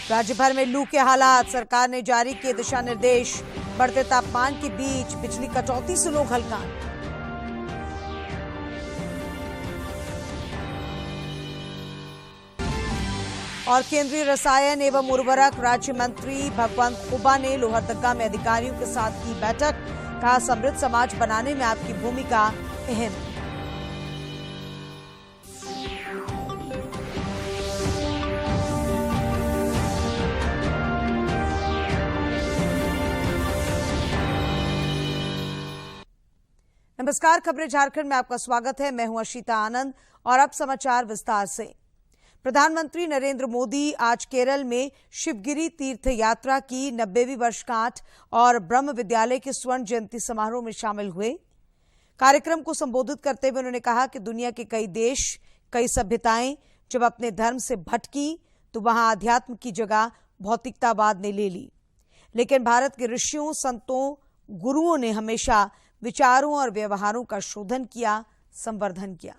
राज्य भर में लू के हालात, सरकार ने जारी किए दिशा निर्देश। बढ़ते तापमान के बीच बिजली कटौती से लोग हलकान। और केंद्रीय रसायन एवं उर्वरक राज्य मंत्री भगवंत खुबा ने लोहरदगा में अधिकारियों के साथ की बैठक। कहा, समृद्ध समाज बनाने में आपकी भूमिका अहम। नमस्कार, खबरें झारखंड में आपका स्वागत है। मैं हूं अशिता आनंद और अब समाचार विस्तार से। प्रधानमंत्री नरेंद्र मोदी आज केरल में शिवगिरी तीर्थ यात्रा की 90वीं वर्षगांठ और ब्रह्म विद्यालय के स्वर्ण जयंती समारोह में शामिल हुए। कार्यक्रम को संबोधित करते हुए उन्होंने कहा कि दुनिया के कई देश, कई सभ्यताएं जब अपने धर्म से भटकी तो वहां आध्यात्म की जगह भौतिकतावाद ने ले ली, लेकिन भारत के ऋषियों, संतों, गुरुओं ने हमेशा विचारों और व्यवहारों का शोधन किया, संवर्धन किया।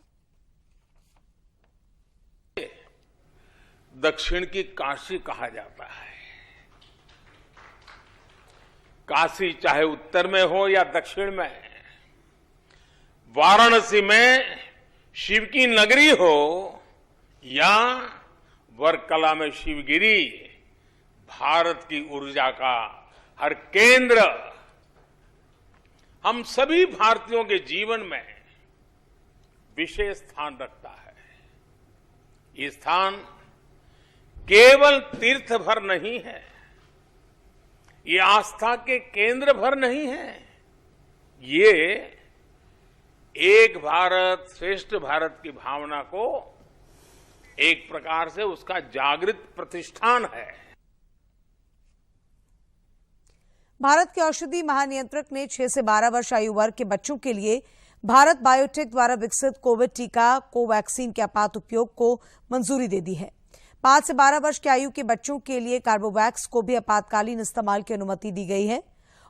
दक्षिण की काशी कहा जाता है। काशी चाहे उत्तर में हो या दक्षिण में, वाराणसी में शिव की नगरी हो या वर्कला में शिवगिरी, भारत की ऊर्जा का हर केंद्र हम सभी भारतीयों के जीवन में विशेष स्थान रखता है। ये स्थान केवल तीर्थ भर नहीं है, ये आस्था के केंद्र भर नहीं है, ये एक भारत श्रेष्ठ भारत की भावना को एक प्रकार से उसका जागृत प्रतिष्ठान है। भारत के औषधि महानियंत्रक ने 6 से 12 वर्ष आयु वर्ग के बच्चों के लिए भारत बायोटेक द्वारा विकसित कोविड टीका कोवैक्सीन के आपात उपयोग को मंजूरी दे दी है। 5 से 12 वर्ष की आयु के बच्चों के लिए कार्बोवैक्स को भी आपातकालीन इस्तेमाल की अनुमति दी गई है।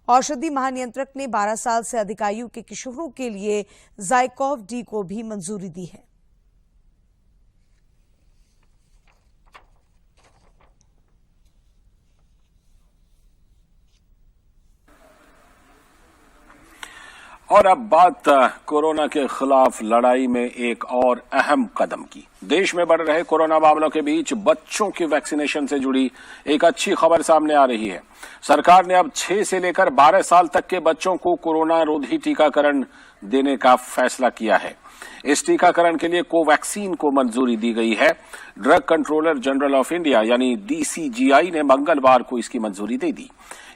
औषधि महानियंत्रक ने 12 साल से अधिक आयु के किशोरों के लिए ज़ाइकोव डी को भी मंजूरी दी है। और अब बात कोरोना के खिलाफ लड़ाई में एक और अहम कदम की। देश में बढ़ रहे कोरोना मामलों के बीच बच्चों की वैक्सीनेशन से जुड़ी एक अच्छी खबर सामने आ रही है। सरकार ने अब 6 से लेकर 12 साल तक के बच्चों को कोरोना रोधी टीकाकरण देने का फैसला किया है। इस टीकाकरण के लिए कोवैक्सीन को मंजूरी दी गई है। Drug controller general of India यानी DCGI ने मंगलवार को इसकी मंजूरी दे दी।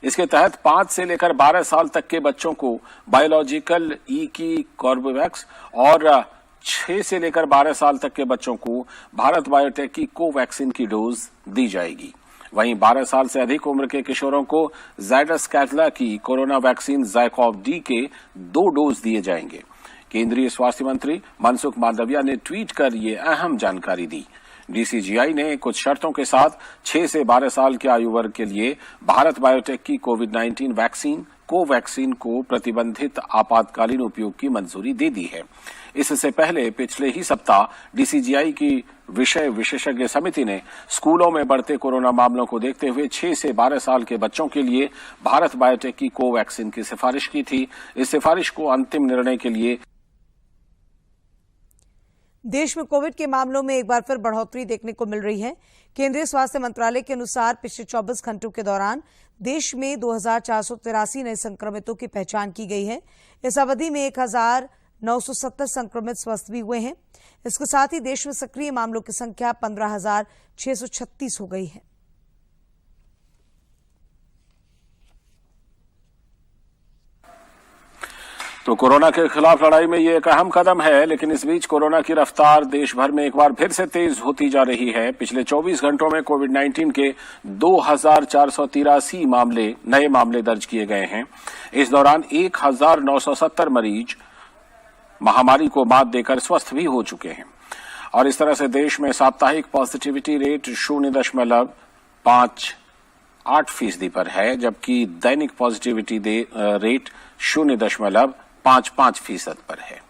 इसके तहत 5 से लेकर 12 साल तक के बच्चों को बायोलॉजिकल ई की कॉर्बेवैक्स और 6 से लेकर 12 साल तक के बच्चों को भारत बायोटेक की कोवैक्सीन की डोज दी जाएगी। वहीं 12 साल से अधिक उम्र के किशोरों को जायडस कैडिला की कोरोना वैक्सीन ज़ाइकोव डी के 2 डोज दिए जाएंगे। केंद्रीय स्वास्थ्य मंत्री मनसुख मांडविया ने ट्वीट कर ये अहम जानकारी दी। DCGI ने कुछ शर्तों के साथ 6 से 12 साल के आयु वर्ग के लिए भारत बायोटेक की कोविड-19 वैक्सीन कोवैक्सीन को प्रतिबंधित आपातकालीन उपयोग की मंजूरी दे दी है। इससे पहले पिछले ही सप्ताह DCGI की विषय विशेषज्ञ समिति ने स्कूलों में बढ़ते कोरोना मामलों को देखते हुए 6 से 12 साल के बच्चों के लिए भारत बायोटेक की कोवैक्सीन की सिफारिश की थी। इस सिफारिश को अंतिम निर्णय के लिए देश में कोविड के मामलों में एक बार फिर बढ़ोतरी देखने को मिल रही है। केंद्रीय स्वास्थ्य मंत्रालय के अनुसार पिछले 24 घंटों के दौरान देश में 2483 नए संक्रमितों की पहचान की गई है। इस अवधि में 1970 संक्रमित स्वस्थ भी हुए हैं। इसके साथ ही देश में सक्रिय मामलों की संख्या 15,636 हो गई है। तो कोरोना के खिलाफ लड़ाई में ये एक अहम कदम है, लेकिन इस बीच कोरोना की रफ्तार देश भर में एक बार फिर से तेज होती जा रही है। पिछले 24 घंटों में कोविड-19 के 2483 नए मामले दर्ज किए गए हैं। इस दौरान 1970 मरीज महामारी को मात देकर स्वस्थ भी हो चुके हैं और इस तरह से देश में साप्ताहिक पॉजिटिविटी रेट 0.58% पर है, जबकि दैनिक पॉजिटिविटी रेट 0.55% पर है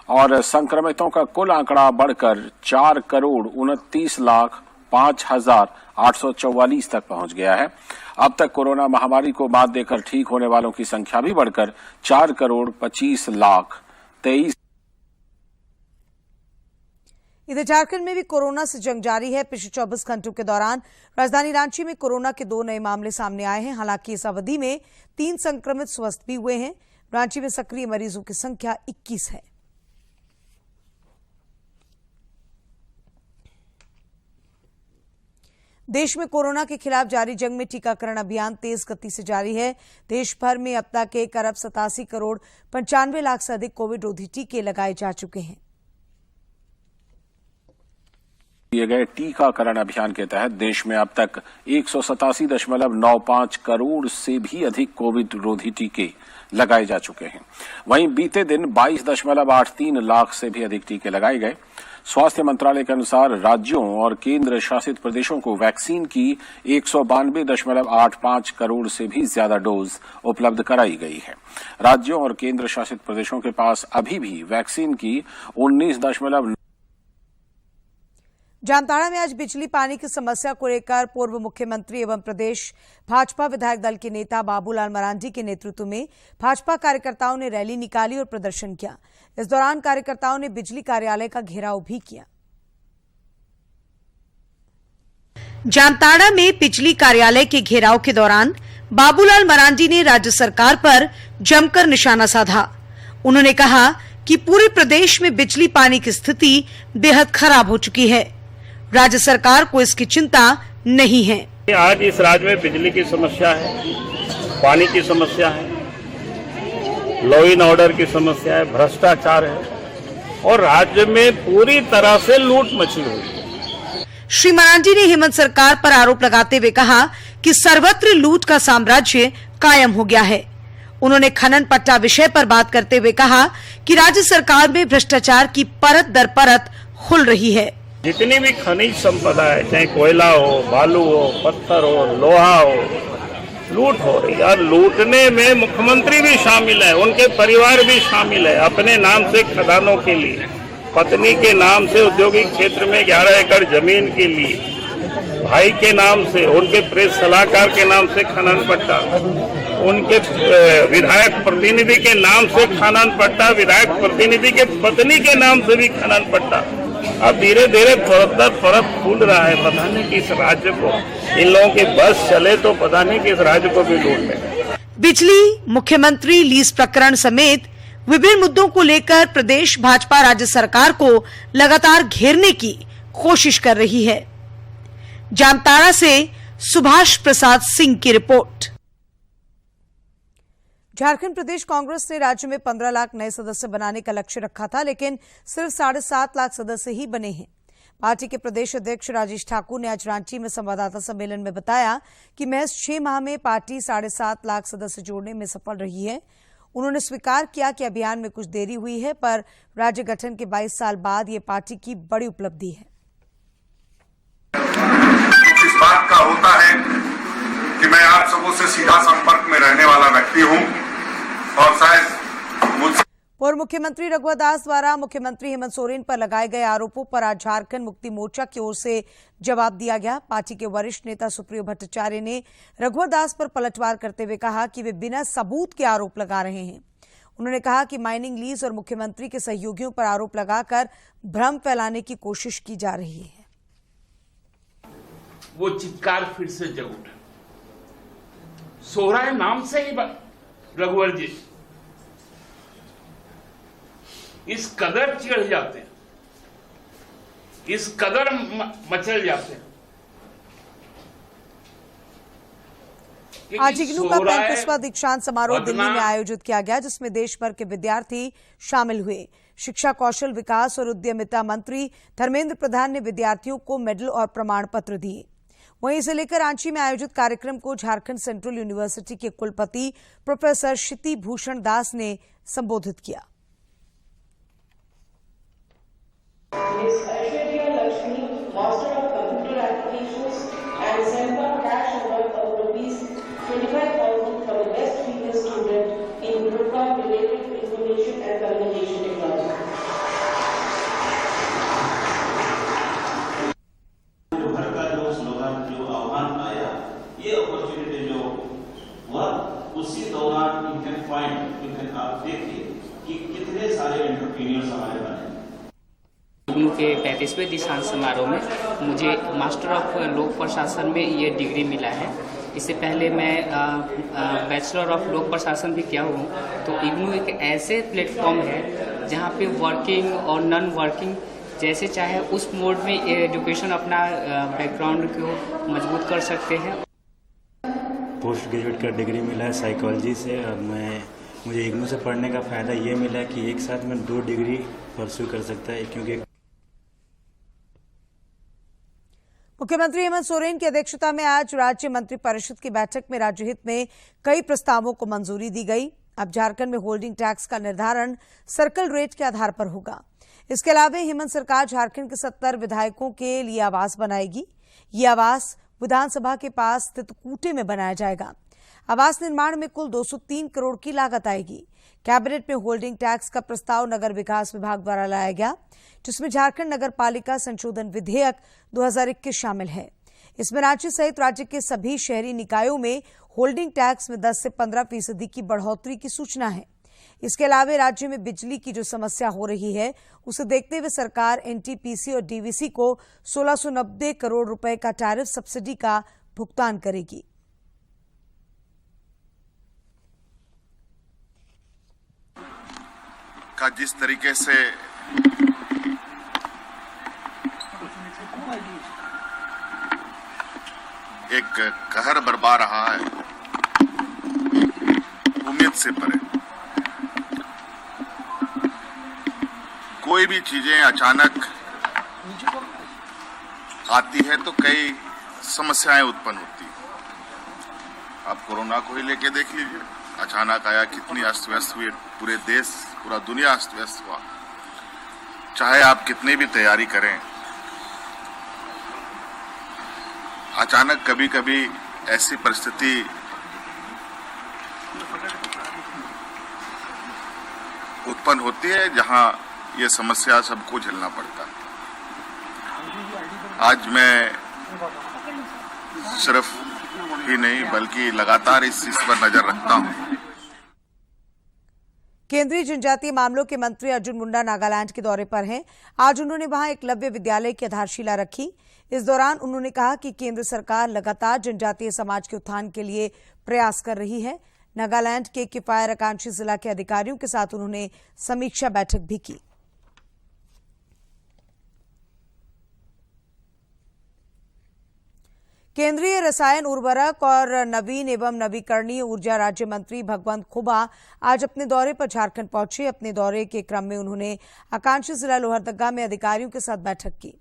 और संक्रमितों का कुल आंकड़ा बढ़कर 4,29,59,000 5,844 तक पहुंच गया है। अब तक कोरोना महामारी को मात देकर ठीक होने वालों की संख्या भी बढ़कर 4,25,23,000। इधर झारखंड में भी कोरोना से जंग जारी है। पिछले 24 घंटों के दौरान राजधानी रांची में कोरोना के 2 नए मामले सामने आए हैं। हालांकि इस अवधि में 3 संक्रमित स्वस्थ भी हुए हैं। रांची में सक्रिय मरीजों की संख्या 21 है। देश में कोरोना के खिलाफ जारी जंग में टीकाकरण अभियान तेज गति से जारी है। देश भर में अब तक 1,87,95,00,000 से अधिक कोविड रोधी टीके लगाए जा चुके हैं। दिए गए टीकाकरण अभियान के तहत देश में अब तक 187.95 करोड़ से भी अधिक कोविड रोधी टीके लगाए जा चुके हैं। वहीं बीते दिन 22.83 लाख से भी अधिक टीके लगाए गए। स्वास्थ्य मंत्रालय के अनुसार राज्यों और केंद्र शासित प्रदेशों को वैक्सीन की 192.85 करोड़ से भी ज्यादा डोज उपलब्ध कराई गई है। राज्यों और केंद्र शासित प्रदेशों के पास अभी भी वैक्सीन की 19 जामताड़ा में आज बिजली पानी की समस्या को लेकर पूर्व मुख्यमंत्री एवं प्रदेश भाजपा विधायक दल के नेता बाबूलाल मरांडी के नेतृत्व में भाजपा कार्यकर्ताओं ने रैली निकाली और प्रदर्शन किया। इस दौरान कार्यकर्ताओं ने बिजली कार्यालय का घेराव भी किया। जामताड़ा में बिजली कार्यालय के घेराव के दौरान बाबूलाल मरांडी ने राज्य सरकार पर जमकर निशाना साधा। उन्होंने कहा कि पूरे प्रदेश में बिजली पानी की स्थिति बेहद खराब हो चुकी है। राज्य सरकार को इसकी चिंता नहीं है। आज इस राज्य में बिजली की समस्या है, पानी की समस्या है, लॉ एंड ऑर्डर की समस्या है, भ्रष्टाचार है और राज्य में पूरी तरह से लूट मची हुई है। श्री मरांडी ने हेमंत सरकार पर आरोप लगाते हुए कहा कि सर्वत्र लूट का साम्राज्य कायम हो गया है। उन्होंने खनन पट्टा विषय पर बात करते हुए कहा कि राज्य सरकार में भ्रष्टाचार की परत दर परत खुल रही है। जितनी भी खनिज संपदा है, चाहे कोयला हो, बालू हो, पत्थर हो, लोहा हो, लूट हो रही है और लूटने में मुख्यमंत्री भी शामिल है, उनके परिवार भी शामिल है। अपने नाम से खदानों के लिए, पत्नी के नाम से औद्योगिक क्षेत्र में 11 एकड़ जमीन के लिए, भाई के नाम से, उनके प्रेस सलाहकार के नाम से खनन पट्टा, उनके विधायक प्रतिनिधि के नाम से खनन पट्टा, विधायक प्रतिनिधि के पत्नी के नाम से भी खनन पट्टा। अब धीरे धीरे परत दर परत खुल रहा है। पता नहीं कि इस राज्य को, इन लोगों की बस चले तो पता नहीं कि इस राज्य को भी लूट ले। बिजली, मुख्यमंत्री लीज प्रकरण समेत विभिन्न मुद्दों को लेकर प्रदेश भाजपा राज्य सरकार को लगातार घेरने की कोशिश कर रही है। जामताड़ा से सुभाष प्रसाद सिंह की रिपोर्ट। झारखंड प्रदेश कांग्रेस ने राज्य में 15 लाख नए सदस्य बनाने का लक्ष्य रखा था, लेकिन सिर्फ 7.5 लाख सदस्य ही बने हैं। पार्टी के प्रदेश अध्यक्ष राजेश ठाकुर ने आज रांची में संवाददाता सम्मेलन में बताया कि महज 6 माह में पार्टी 7.5 लाख सदस्य जोड़ने में सफल रही है। उन्होंने स्वीकार किया कि अभियान में कुछ देरी हुई है, पर राज्य गठन के 22 साल बाद ये पार्टी की बड़ी उपलब्धि है। इस बात का होता है कि मैं आप सबों से सीधा संपर्क में रहने वाला व्यक्ति हूं और शायद मुझसे पूर्व मुख्यमंत्री रघुवर दास द्वारा मुख्यमंत्री हेमंत सोरेन पर लगाए गए आरोपों पर आज झारखंड मुक्ति मोर्चा की ओर से जवाब दिया गया। पार्टी के वरिष्ठ नेता सुप्रियो भट्टाचार्य ने रघुवर दास पर पलटवार करते हुए कहा कि वे बिना सबूत के आरोप लगा रहे हैं। उन्होंने कहा कि माइनिंग लीज और मुख्यमंत्री के सहयोगियों पर आरोप लगाकर भ्रम फैलाने की कोशिश की जा रही है। वो चित्कार फिर से जग उठा। सोहराय नाम से ही रघुवर जी इस कदर चिढ़ जाते हैं, इस कदर मचल जाते हैं। आज इग्नू का 35वां दीक्षांत समारोह दिल्ली में आयोजित किया गया, जिसमें देश भर के विद्यार्थी शामिल हुए। शिक्षा, कौशल विकास और उद्यमिता मंत्री धर्मेंद्र प्रधान ने विद्यार्थियों को मेडल और प्रमाण पत्र दिए। वहीं इसे लेकर रांची में आयोजित कार्यक्रम को झारखंड सेंट्रल यूनिवर्सिटी के कुलपति प्रोफेसर क्षिति भूषण दास ने संबोधित किया। भारत का उसी दौरान यू कैन फाइंड आप देखिए कि कितने सारे एंटरप्रेन्योर्स हमारे बने। इग्नू के 35वें दीक्षांत समारोह में मुझे मास्टर ऑफ लोक प्रशासन में ये डिग्री मिला है। इससे पहले मैं बैचलर ऑफ लोक प्रशासन भी किया हूँ। तो इग्नू एक ऐसे प्लेटफॉर्म है जहाँ पे वर्किंग और नॉन वर्किंग जैसे चाहे उस मोड में एजुकेशन अपना बैकग्राउंड को मजबूत कर सकते हैं। पोस्ट ग्रेजुएट का डिग्री मिला है साइकोलॉजी से और मुझे इग्नू से पढ़ने का फ़ायदा ये मिला कि एक साथ में 2 डिग्री परस्यू कर सकता है, क्योंकि मुख्यमंत्री हेमंत सोरेन की अध्यक्षता में आज राज्य मंत्रिपरिषद की बैठक में राज्य हित में कई प्रस्तावों को मंजूरी दी गई। अब झारखंड में होल्डिंग टैक्स का निर्धारण सर्कल रेट के आधार पर होगा। इसके अलावा हेमंत सरकार झारखंड के 70 विधायकों के लिए आवास बनाएगी। ये आवास विधानसभा के पास स्थित कूटे में बनाया जाएगा। आवास निर्माण में कुल 203 करोड़ की लागत आएगी। कैबिनेट में होल्डिंग टैक्स का प्रस्ताव नगर विकास विभाग द्वारा लाया गया, जिसमें झारखंड नगर पालिका संशोधन विधेयक 2021 शामिल है। इसमें रांची सहित राज्य के सभी शहरी निकायों में होल्डिंग टैक्स में 10 से 15% की बढ़ोतरी की सूचना है। इसके अलावा राज्य में बिजली की जो समस्या हो रही है, उसे देखते हुए सरकार एनटीपीसी और डीवीसी को 1690 करोड़ रुपए का टैरिफ सब्सिडी का भुगतान करेगी। का जिस तरीके से एक कहर बरपा रहा है, उम्मीद से परे। कोई भी चीजें अचानक आती है तो कई समस्याएं उत्पन्न होती हैं। आप कोरोना को ही लेके देख लीजिए, अचानक आया, कितनी अस्त व्यस्त हुई, पूरे देश पूरा दुनिया अस्त व्यस्त हुआ। चाहे आप कितनी भी तैयारी करें, अचानक कभी कभी ऐसी परिस्थिति उत्पन्न होती है जहां ये समस्या सबको झेलना पड़ता है। आज मैं सिर्फ ही नहीं बल्कि लगातार इस चीज पर नजर रखता हूं। केंद्रीय जनजातीय मामलों के मंत्री अर्जुन मुंडा नागालैंड के दौरे पर हैं। आज उन्होंने वहां एकलव्य विद्यालय की आधारशिला रखी। इस दौरान उन्होंने कहा कि केंद्र सरकार लगातार जनजातीय समाज के उत्थान के लिए प्रयास कर रही है। नागालैंड के किफायर आकांक्षी जिला के अधिकारियों के साथ उन्होंने समीक्षा बैठक भी की। केंद्रीय रसायन उर्वरक और नवीन एवं नवीकरणीय ऊर्जा राज्य मंत्री भगवंत खुबा आज अपने दौरे पर झारखंड पहुंचे। अपने दौरे के क्रम में उन्होंने आकांक्षी जिला लोहरदगा में अधिकारियों के साथ बैठक की।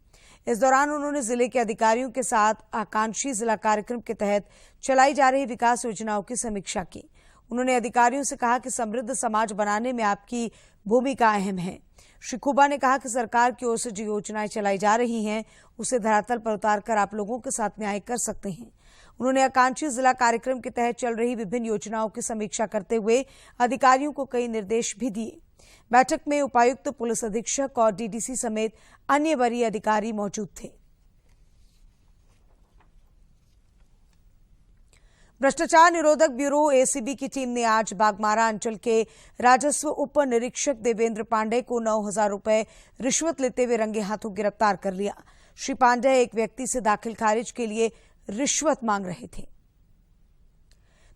इस दौरान उन्होंने जिले के अधिकारियों के साथ आकांक्षी जिला कार्यक्रम के तहत चलाई जा रही विकास योजनाओं की समीक्षा की। उन्होंने अधिकारियों से कहा कि समृद्ध समाज बनाने में आपकी भूमिका अहम है। श्री खुबा ने कहा कि सरकार की ओर से जो योजनाएं चलाई जा रही हैं, उसे धरातल पर उतारकर आप लोगों के साथ न्याय कर सकते हैं। उन्होंने आकांक्षी जिला कार्यक्रम के तहत चल रही विभिन्न योजनाओं की समीक्षा करते हुए अधिकारियों को कई निर्देश भी दिए। बैठक में उपायुक्त, पुलिस अधीक्षक और डीडीसी समेत अन्य वरीय अधिकारी मौजूद थे। भ्रष्टाचार निरोधक ब्यूरो एसीबी की टीम ने आज बागमारा अंचल के राजस्व उप निरीक्षक देवेंद्र पांडे को 9,000 रुपए रिश्वत लेते हुए रंगे हाथों गिरफ्तार कर लिया। श्री पांडे एक व्यक्ति से दाखिल खारिज के लिए रिश्वत मांग रहे थे।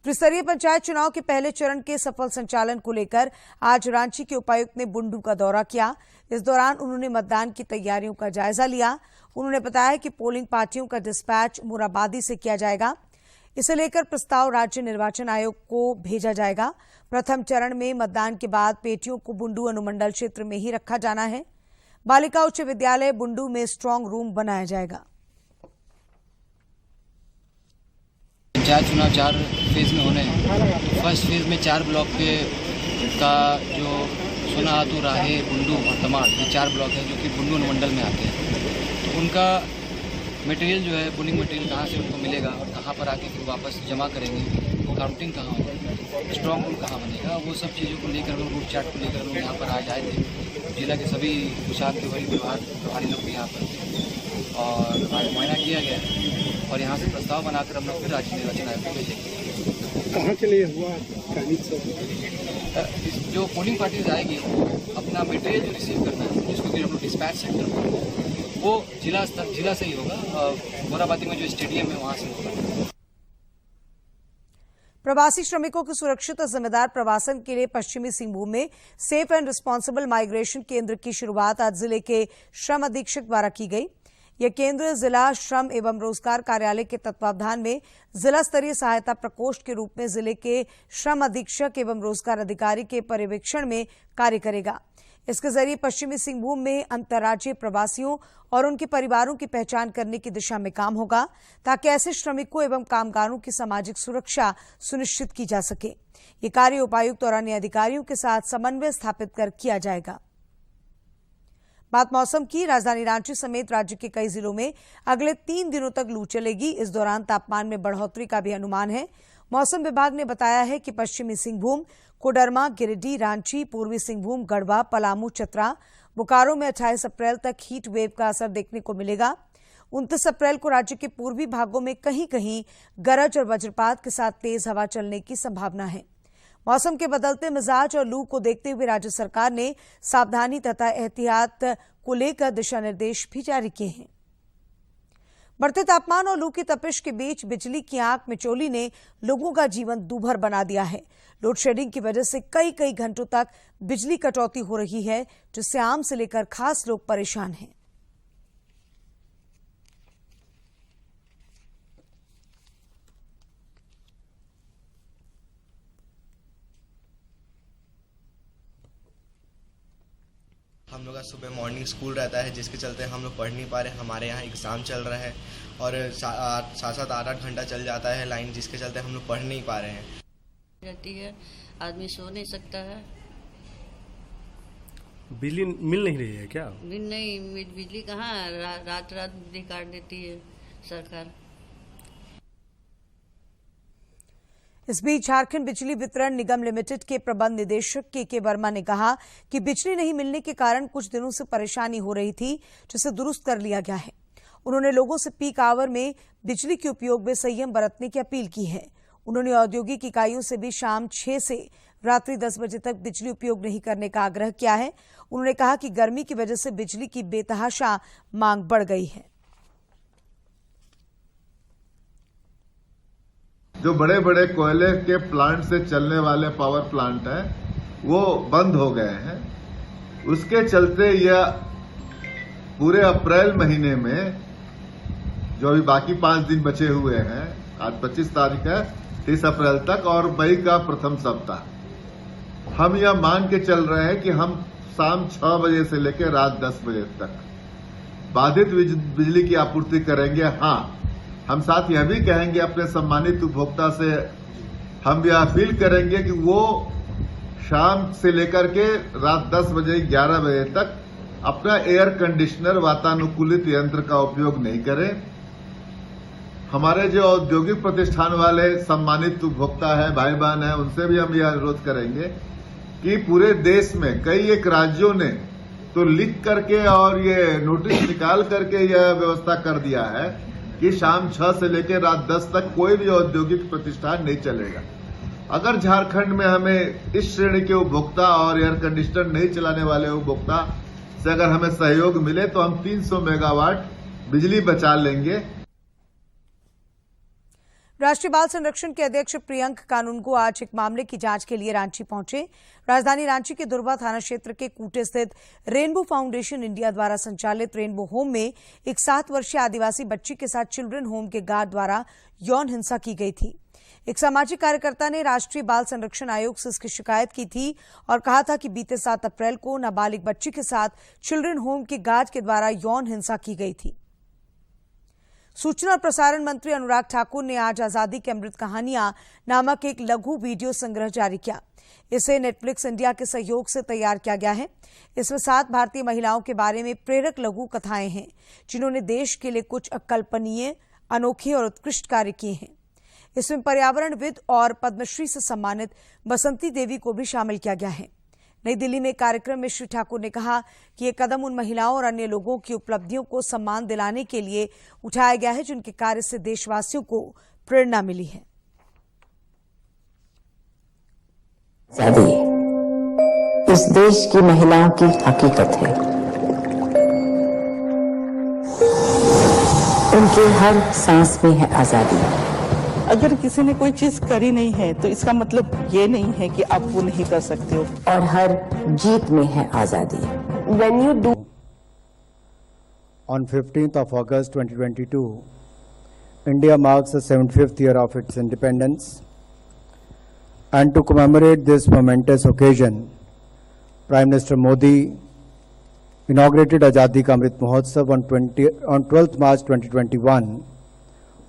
त्रिस्तरीय पंचायत चुनाव के पहले चरण के सफल संचालन को लेकर आज रांची के उपायुक्त ने बुंडू का दौरा किया। इस दौरान उन्होंने मतदान की तैयारियों का जायजा लिया। उन्होंने बताया कि पोलिंग पार्टियों का डिस्पैच मुराबादी से किया जाएगा। इसे लेकर प्रस्ताव राज्य निर्वाचन आयोग को भेजा जाएगा। प्रथम चरण में मतदान के बाद पेटियों को बुंडू अनुमंडल क्षेत्र में ही रखा जाना है। बालिका उच्च विद्यालय बुंडू में स्ट्रांग रूम बनाया जाएगा। पंचायत चुनाव 4 फेज में होने हैं। फर्स्ट फेज में 4 ब्लॉक के का जो सोनाहातू, राहे, बुंडू और तमाड़, ये 4 ब्लॉक हैं जो कि बुंडू अनुमंडल में आते हैं। तो उनका मटेरियल जो है, पोलिंग मटेरियल कहाँ से उनको मिलेगा और कहाँ पर आके फिर वापस जमा करेंगे, काउंटिंग कहाँ होगा, स्ट्रॉन्ग रूम कहाँ बनेगा, वो सब चीज़ों को लेकर हम रूट चार्ट को लेकर हम यहाँ पर आज आए थे। जिला के सभी कुशाद के वही प्रभारी लोग भी यहाँ पर थे और आज मुआयना किया गया और यहाँ से प्रस्ताव बनाकर हम लोग फिर राज्य निर्वाचन आयोग को भेजेंगे। कहाँ के लिए हुआ चयनित सब? जो पोलिंग पार्टीज आएगी अपना मटेरियल जो रिसीव करना है जिसको कि हम लोग डिस्पैच सेंटर पर, वो जिला से ही होगा। मोराबादी में जो स्टेडियम है वहाँ से होगा। प्रवासी श्रमिकों के सुरक्षित और जिम्मेदार प्रवासन के लिए पश्चिमी सिंहभूम में सेफ एंड रिस्पांसिबल माइग्रेशन केंद्र की शुरुआत आज जिले के श्रम अधीक्षक द्वारा की गई। यह केंद्र जिला श्रम एवं रोजगार कार्यालय के तत्वावधान में जिला स्तरीय सहायता प्रकोष्ठ के रूप में जिले के श्रम अधीक्षक एवं रोजगार अधिकारी के पर्यवेक्षण में कार्य करेगा। इसके जरिए पश्चिमी सिंहभूम में अंतर्राज्यीय प्रवासियों और उनके परिवारों की पहचान करने की दिशा में काम होगा, ताकि ऐसे श्रमिकों एवं कामगारों की सामाजिक सुरक्षा सुनिश्चित की जा सके। ये कार्य उपायुक्त और अन्य अधिकारियों के साथ समन्वय स्थापित कर किया जाएगा। बात मौसम की। राजधानी रांची समेत राज्य के कई जिलों में अगले 3 दिनों तक लू चलेगी। इस दौरान तापमान में बढ़ोतरी का भी अनुमान है। मौसम विभाग ने बताया है कि पश्चिमी सिंहभूम, कोडरमा, गिरिडीह, रांची, पूर्वी सिंहभूम, गढ़वा, पलामू, चतरा, बोकारो में 28 अप्रैल तक हीट वेव का असर देखने को मिलेगा। 29 अप्रैल को राज्य के पूर्वी भागों में कहीं कहीं गरज और वज्रपात के साथ तेज हवा चलने की संभावना है। मौसम के बदलते मिजाज और लू को देखते हुए राज्य सरकार ने सावधानी तथा एहतियात को लेकर दिशा निर्देश भी जारी किए हैं। बढ़ते तापमान और लू की तपिश के बीच बिजली की आंख मिचौली ने लोगों का जीवन दूभर बना दिया है। लोड शेडिंग की वजह से कई घंटों तक बिजली कटौती हो रही है, जिससे आम से लेकर खास लोग परेशान हैं। हम लोग का सुबह मॉर्निंग स्कूल रहता है, जिसके चलते हम लोग पढ़ नहीं पा रहे। हमारे यहाँ एग्ज़ाम चल रहा है और 7-7, 8-8 घंटा चल जाता है लाइन, जिसके चलते हम लोग पढ़ नहीं पा रहे हैं। रहती है, आदमी सो नहीं सकता है। बिजली मिल नहीं रही है क्या? बिजली कहाँ, रात बिजली काट देती है सरकार। इस बीच झारखंड बिजली वितरण निगम लिमिटेड के प्रबंध निदेशक के वर्मा ने कहा कि बिजली नहीं मिलने के कारण कुछ दिनों से परेशानी हो रही थी, जिसे दुरुस्त कर लिया गया है। उन्होंने लोगों से पीक आवर में बिजली के उपयोग में संयम बरतने की अपील की है। उन्होंने औद्योगिक इकाइयों से भी शाम 6 से रात्रि 10 बजे तक बिजली उपयोग नहीं करने का आग्रह किया है। उन्होंने कहा कि गर्मी की वजह से बिजली की बेतहाशा मांग बढ़ गई है। जो बड़े बड़े कोयले के प्लांट से चलने वाले पावर प्लांट हैं वो बंद हो गए हैं। उसके चलते यह पूरे अप्रैल महीने में जो अभी बाकी 5 दिन बचे हुए हैं, आज 25 तारीख है, 30 अप्रैल तक और मई का प्रथम सप्ताह, हम यह मान के चल रहे हैं कि हम शाम 6 बजे से लेकर रात 10 बजे तक बाधित बिजली की आपूर्ति करेंगे। हाँ, हम साथ यह भी कहेंगे अपने सम्मानित उपभोक्ता से, हम यह अपील करेंगे कि वो शाम से लेकर के रात 10 बजे 11 बजे तक अपना एयर कंडीशनर वातानुकूलित यंत्र का उपयोग नहीं करें। हमारे जो औद्योगिक प्रतिष्ठान वाले सम्मानित उपभोक्ता है, भाई बहन है, उनसे भी हम यह अनुरोध करेंगे कि पूरे देश में कई एक राज्यों ने तो लिख करके और ये नोटिस निकाल करके यह व्यवस्था कर दिया है कि शाम 6 से लेकर रात 10 तक कोई भी औद्योगिक प्रतिष्ठान नहीं चलेगा। अगर झारखंड में हमें इस श्रेणी के उपभोक्ता और एयर कंडीशनर नहीं चलाने वाले उपभोक्ता से अगर हमें सहयोग मिले तो हम 300 मेगावाट बिजली बचा लेंगे। राष्ट्रीय बाल संरक्षण के अध्यक्ष प्रियंक कानूनगो आज एक मामले की जांच के लिए रांची पहुंचे। राजधानी रांची के दुर्वा थाना क्षेत्र के कूटे स्थित रेनबो फाउंडेशन इंडिया द्वारा संचालित रेनबो होम में एक 7 वर्षीय आदिवासी बच्ची के साथ चिल्ड्रन होम के गार्ड द्वारा यौन हिंसा की गई थी। एक सामाजिक कार्यकर्ता ने राष्ट्रीय बाल संरक्षण आयोग से इसकी शिकायत की थी और कहा था कि बीते 7 अप्रैल को नाबालिग बच्ची के साथ चिल्ड्रन होम के गार्ड के द्वारा यौन हिंसा की गई थी। सूचना और प्रसारण मंत्री अनुराग ठाकुर ने आज आजादी की अमृत कहानियां नामक एक लघु वीडियो संग्रह जारी किया। इसे नेटफ्लिक्स इंडिया के सहयोग से तैयार किया गया है। इसमें 7 भारतीय महिलाओं के बारे में प्रेरक लघु कथाएं हैं, जिन्होंने देश के लिए कुछ अकल्पनीय, अनोखे और उत्कृष्ट कार्य किए हैं। इसमें पर्यावरणविद और पद्मश्री से सम्मानित बसंती देवी को भी शामिल किया गया है। नई दिल्ली में कार्यक्रम में श्री ठाकुर ने कहा कि यह कदम उन महिलाओं और अन्य लोगों की उपलब्धियों को सम्मान दिलाने के लिए उठाया गया है, जिनके कार्य से देशवासियों को प्रेरणा मिली है। आजादी इस देश की महिलाओं की हकीकत है। उनके हर सांस में है आजादी। अगर किसी ने कोई चीज करी नहीं है तो इसका मतलब ये नहीं है कि आप वो नहीं कर सकते हो। और हर जीत में है आजादी। When you do On 15th of August 2022, India marks the 75th year of its independence. And to commemorate this momentous occasion, Prime Minister Modi inaugurated Azadi Ka Amrit Mahotsav on 12th March 2021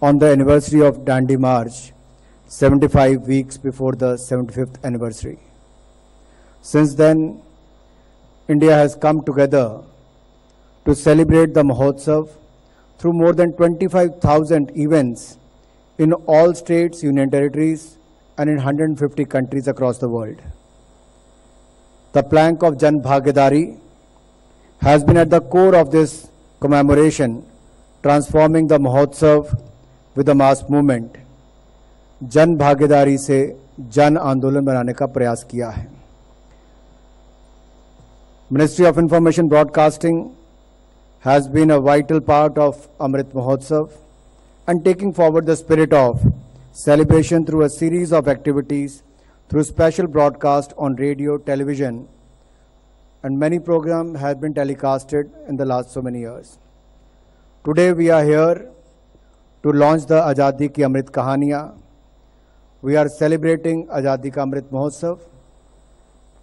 on the anniversary of Dandi March, 75 weeks before the 75th anniversary. Since then, India has come together to celebrate the Mahotsav through more than 25,000 events in all states, union territories, and in 150 countries across the world. The plank of Jan Bhagidari has been at the core of this commemoration, transforming the Mahotsav with a mass movement. Jan Bhagidari से जन आंदोलन बनाने का प्रयास किया है। Ministry of Information Broadcasting has been a vital part of Amrit Mahotsav and taking forward the spirit of celebration through a series of activities, through special broadcast on radio, television, and many programs have been telecasted in the last so many years. Today we are here to launch the Azadi Ki Amrit Kahaniyan. We are celebrating Azadi Ka Amrit Mahotsav,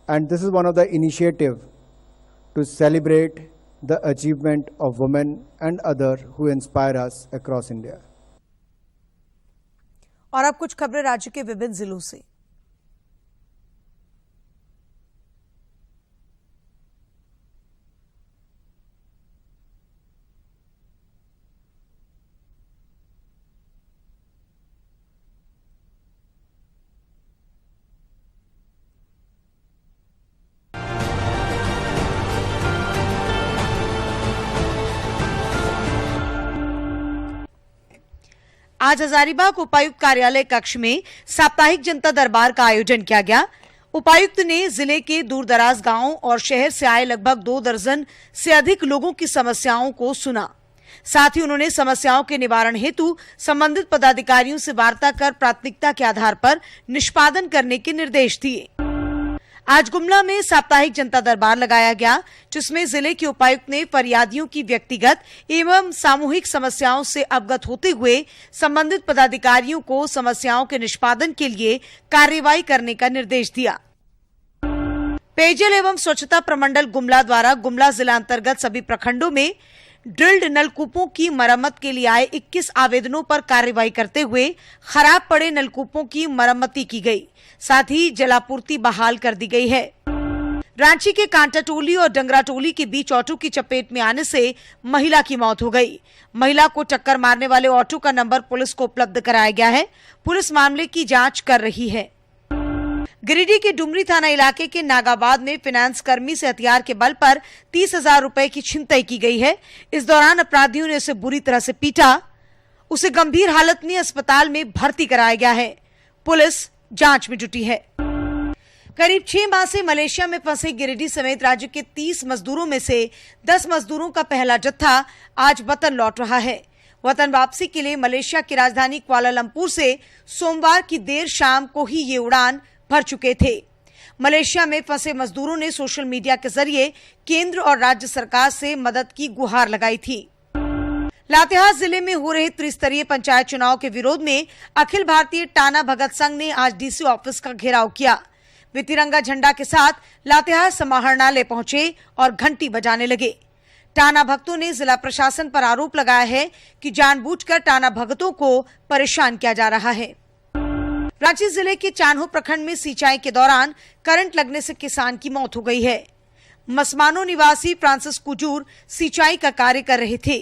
and this is one of the initiatives to celebrate the achievement of women and others who inspire us across India. और अब कुछ खबरें राज्य के विभिन्न जिलों से। आज हजारीबाग उपायुक्त कार्यालय कक्ष में साप्ताहिक जनता दरबार का आयोजन किया गया। उपायुक्त ने जिले के दूरदराज गांवों और शहर से आए लगभग 2 दर्जन से अधिक लोगों की समस्याओं को सुना। साथ ही उन्होंने समस्याओं के निवारण हेतु संबंधित पदाधिकारियों से वार्ता कर प्राथमिकता के आधार पर निष्पादन करने के निर्देश दिए। आज गुमला में साप्ताहिक जनता दरबार लगाया गया, जिसमें जिले के उपायुक्त ने फरियादियों की व्यक्तिगत एवं सामूहिक समस्याओं से अवगत होते हुए संबंधित पदाधिकारियों को समस्याओं के निष्पादन के लिए कार्रवाई करने का निर्देश दिया। पेयजल एवं स्वच्छता प्रमंडल गुमला द्वारा गुमला जिला अंतर्गत सभी प्रखंडों में ड्रिल्ड नलकूपों की मरम्मत के लिए आए 21 आवेदनों पर कार्रवाई करते हुए खराब पड़े नलकूपों की मरम्मती की गई। साथ ही जलापूर्ति बहाल कर दी गई है। रांची के कांटाटोली और डंगराटोली के बीच ऑटो की चपेट में आने से महिला की मौत हो गई। महिला को टक्कर मारने वाले ऑटो का नंबर पुलिस को उपलब्ध कराया गया है। पुलिस मामले की जांच कर रही है। गिरिडीह के डुमरी थाना इलाके के नागाबाद में फाइनेंस कर्मी से हथियार के बल पर 30,000 रुपए की छिनतई की गई है। इस दौरान अपराधियों ने उसे बुरी तरह से पीटा। उसे गंभीर हालत में अस्पताल में भर्ती कराया गया है। पुलिस जांच में जुटी है। करीब 6 माह से मलेशिया में फंसे गिरिडीह समेत राज्य के 30 मजदूरों में से 10 मजदूरों का पहला जत्था आज वतन लौट रहा है। वतन वापसी के लिए मलेशिया की राजधानी कुआलालंपुर से सोमवार की देर शाम को ही ये उड़ान भर चुके थे। मलेशिया में फंसे मजदूरों ने सोशल मीडिया के जरिए केंद्र और राज्य सरकार से मदद की गुहार लगाई थी। लातेहार जिले में हो रहे त्रिस्तरीय पंचायत चुनाव के विरोध में अखिल भारतीय टाना भगत संघ ने आज डीसी ऑफिस का घेराव किया। वे तिरंगा झंडा के साथ लातेहार समाहरणालय पहुंचे और घंटी बजाने लगे। टाना भक्तों ने जिला प्रशासन पर आरोप लगाया है कि जानबूझकर टाना भगतों को परेशान किया जा रहा है। रांची जिले के चान्हो प्रखंड में सिंचाई के दौरान करंट लगने से किसान की मौत हो गई है। मसमानो निवासी फ्रांसिस कुजूर सिंचाई का कार्य कर रहे थे।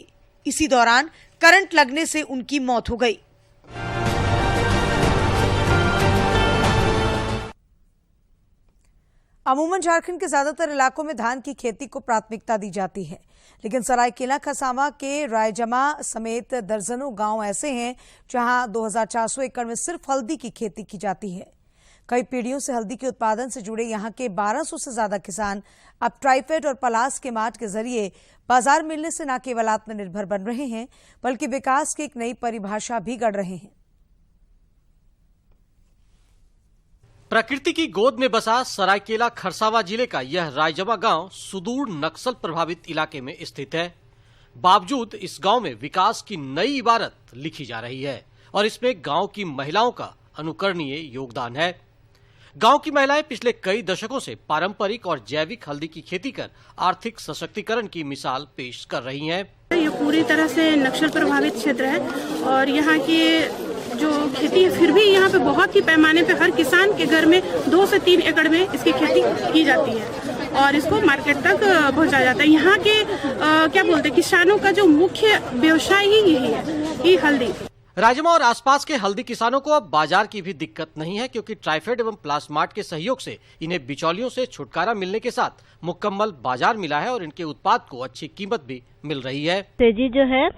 इसी दौरान करंट लगने से उनकी मौत हो गई। अमूमन झारखंड के ज्यादातर इलाकों में धान की खेती को प्राथमिकता दी जाती है, लेकिन सरायकेला खसावा के रायजमा समेत दर्जनों गांव ऐसे हैं जहां 2400 एकड़ में सिर्फ हल्दी की खेती की जाती है। कई पीढ़ियों से हल्दी के उत्पादन से जुड़े यहाँ के 1200 से ज्यादा किसान अब ट्राइफेड और पलास के मार्ट के जरिए बाजार मिलने से न केवल आत्मनिर्भर बन रहे हैं बल्कि विकास की एक नई परिभाषा भी गढ़ रहे हैं। प्रकृति की गोद में बसा सरायकेला खरसावां जिले का यह रायजमा गांव सुदूर नक्सल प्रभावित इलाके में स्थित है। बावजूद इस गांव में विकास की नई इबारत लिखी जा रही है और इसमें गांव की महिलाओं का अनुकरणीय योगदान है। गांव की महिलाएं पिछले कई दशकों से पारंपरिक और जैविक हल्दी की खेती कर आर्थिक सशक्तिकरण की मिसाल पेश कर रही हैं। ये पूरी तरह से नक्सल प्रभावित क्षेत्र है और यहाँ की जो खेती है फिर भी यहाँ पे बहुत ही पैमाने पे हर किसान के घर में 2 से 3 एकड़ में इसकी खेती की जाती है और इसको मार्केट तक पहुँचाया जाता है। यहाँ के क्या बोलते हैं, किसानों का जो मुख्य व्यवसाय ही यही है, ये हल्दी। राजमा और आसपास के हल्दी किसानों को अब बाजार की भी दिक्कत नहीं है क्योंकि ट्राइफेड एवं प्लास्मार्ट के सहयोग से इन्हें बिचौलियों से छुटकारा मिलने के साथ मुकम्मल बाजार मिला है और इनके उत्पाद को अच्छी कीमत भी मिल रही है। तेजी जो है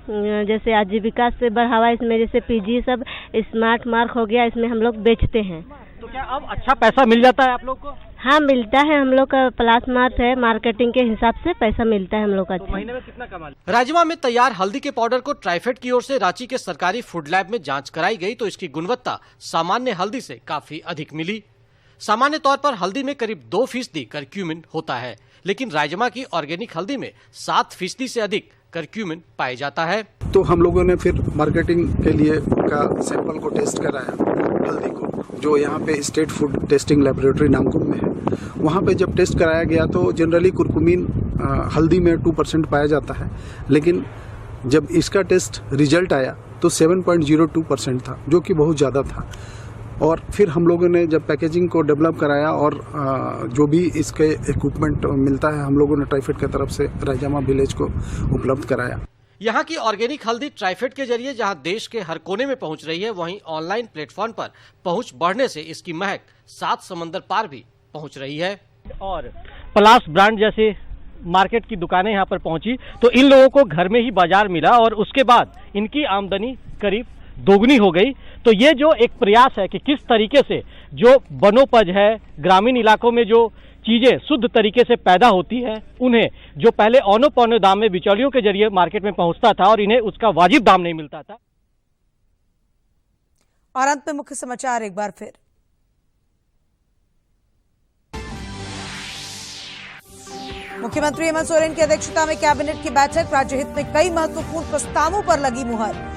जैसे आजीविका से बढ़ावा इसमें जैसे पीजी सब स्मार्ट मार्क हो गया, इसमें हम लोग बेचते हैं। तो क्या अब अच्छा पैसा मिल जाता है आप लोग को? हाँ मिलता है, हम लोग का प्लास मार्ट है, मार्केटिंग के हिसाब से पैसा मिलता है हम लोग का। तो महीने में कितना कमा? राजमा में तैयार हल्दी के पाउडर को ट्राइफेड की ओर से रांची के सरकारी फूड लैब में जांच कराई गई तो इसकी गुणवत्ता सामान्य हल्दी से काफी अधिक मिली। सामान्य तौर पर हल्दी में करीब 2% करक्यूमिन होता है, लेकिन राजमा की ऑर्गेनिक हल्दी में 7% से अधिक करक्यूमिन पाया जाता है। तो हम लोगों ने फिर मार्केटिंग के लिए का सैंपल को टेस्ट कराया हल्दी को, जो यहाँ पे state food testing laboratory Namkum में है। वहाँ पे जब टेस्ट कराया गया तो जनरली कुरकुमीन हल्दी में 2% पाया जाता है, लेकिन जब इसका टेस्ट रिजल्ट आया तो 7.02% था, जो कि बहुत ज़्यादा था। और फिर हम लोगों ने जब पैकेजिंग को डेवलप कराया और जो भी इसके इक्विपमेंट मिलता है हम लोगों ने ट्राइफेड की तरफ से रायजमा विलेज को उपलब्ध कराया। यहाँ की ऑर्गेनिक हल्दी ट्राइफेड के जरिए जहाँ देश के हर कोने में पहुँच रही है, वहीं ऑनलाइन प्लेटफॉर्म पर पहुँच बढ़ने से इसकी महक 7 समंदर पार भी पहुँच रही है। और प्लास ब्रांड जैसे मार्केट की दुकानें यहाँ पर पहुँची तो इन लोगों को घर में ही बाजार मिला और उसके बाद इनकी आमदनी करीब दोगुनी हो गई। तो ये जो एक प्रयास है कि किस तरीके से जो वनोपज है, ग्रामीण इलाकों में जो चीजें शुद्ध तरीके से पैदा होती है, उन्हें जो पहले औने पौने दाम में बिचौलियों के जरिए मार्केट में पहुंचता था और इन्हें उसका वाजिब दाम नहीं मिलता था। और अंत में मुख्य समाचार एक बार फिर। मुख्यमंत्री हेमंत सोरेन की अध्यक्षता में कैबिनेट की बैठक, राज्य हित में कई महत्वपूर्ण प्रस्तावों पर लगी मुहर।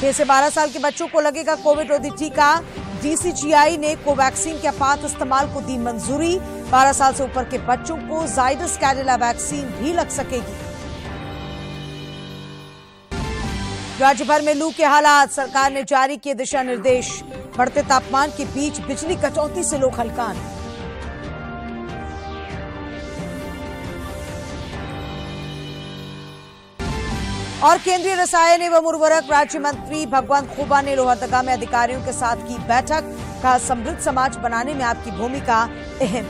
6 से 12 साल के बच्चों को लगेगा कोविड रोधी टीका। डीसीजीआई ने कोवैक्सीन के आपात इस्तेमाल को दी मंजूरी। 12 साल से ऊपर के बच्चों को जाइडस कैडिला वैक्सीन भी लग सकेगी। राज्य भर में लू के हालात, सरकार ने जारी किए दिशा निर्देश। बढ़ते तापमान के बीच बिजली कटौती से लोग हलकान। और केंद्रीय रसायन एवं उर्वरक राज्य मंत्री भगवंत खुबा ने लोहरदगा में अधिकारियों के साथ की बैठक। कहा समृद्ध समाज बनाने में आपकी भूमिका अहम।